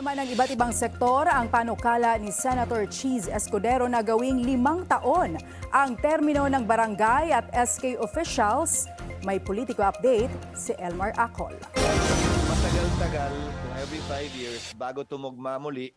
Kasama ng iba't ibang sektor ang panukala ni Senator Cheese Escudero na gawing 5 taon ang termino ng barangay at SK officials. May politiko update si Elmar Acol. Matagal-tagal, kung every 5 years, bago tumugma muli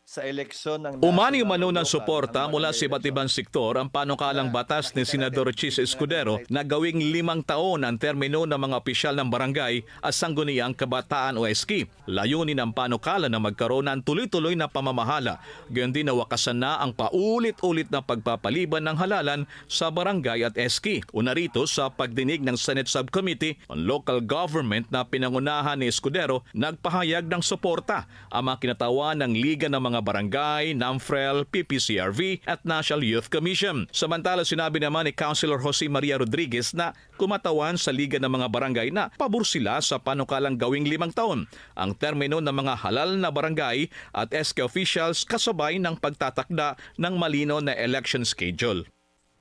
sa eleksyon ng Umani-umano ng suporta mula sa iba't ibang sektor ang panukalang batas ni Senador Cheese Escudero na gawing 5 taon ang termino ng mga opisyal ng barangay at sangguniang kabataan o SK. Layunin ang panukala na magkaroon ng tuloy-tuloy na pamamahala. Gayon din nawakasan na ang paulit-ulit na pagpapaliban ng halalan sa barangay at SK. Una rito sa pagdinig ng Senate Subcommittee on Local Government na pinangunahan ni Escudero, nagpahayag ng suporta ang mga kinatawan ng Liga ng mga Barangay, NAMFREL, PPCRV at National Youth Commission. Samantala sinabi naman ni Councilor Jose Maria Rodriguez na kumatawan sa Liga ng mga Barangay na pabor sila sa panukalang gawing 5 taon ang termino ng mga halal na barangay at SK officials kasabay ng pagtatakda ng malinaw na election schedule.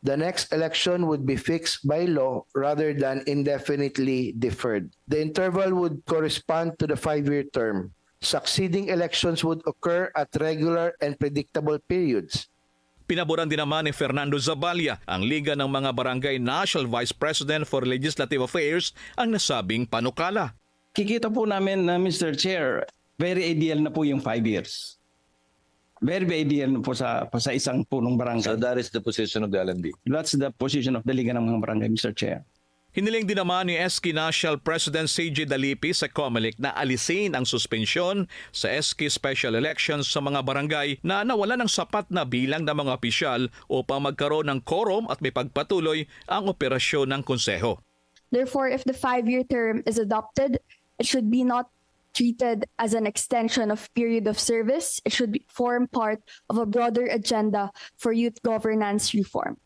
The next election would be fixed by law rather than indefinitely deferred. The interval would correspond to the 5-year term. Succeeding elections would occur at regular and predictable periods. Pinaboran din naman ni Fernando Zabalya, ang Liga ng mga Barangay National Vice President for Legislative Affairs, ang nasabing panukala. Kikita po namin na Mr. Chair, very ideal na po yung 5 years. Very ideal na po sa isang punong barangay. So that is the position of the LNB. That's the position of the Liga ng mga Barangay, Mr. Chair. Hiniling din naman ni SK National President CJ Dalipi sa COMELEC na alisin ang suspensyon sa SK Special Elections sa mga barangay na nawalan ng sapat na bilang ng mga opisyal upang magkaroon ng quorum at may pagpatuloy ang operasyon ng konseho. Therefore, if the 5-year term is adopted, it should be not treated as an extension of period of service. It should form part of a broader agenda for youth governance reform.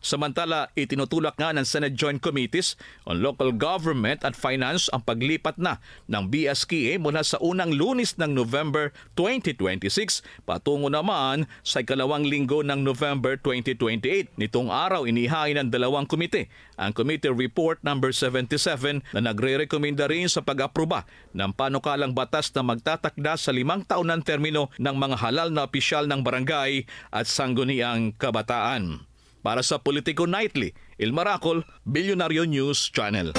Samantala, itinutulak nga ng Senate Joint Committees on Local Government at Finance ang paglipat na ng BSKA mula sa unang Lunes ng November 2026 patungo naman sa ikalawang linggo ng November 2028. Nitong araw, inihain ng dalawang komite ang Committee Report number 77 na nagre-rekomenda rin sa pag-aproba ng panukalang batas na magtatakda sa 5 taon ng termino ng mga halal na opisyal ng barangay at sangguniang kabataan. Para sa Politico Nightly, Elmar Acol, Bilyonaryo News Channel.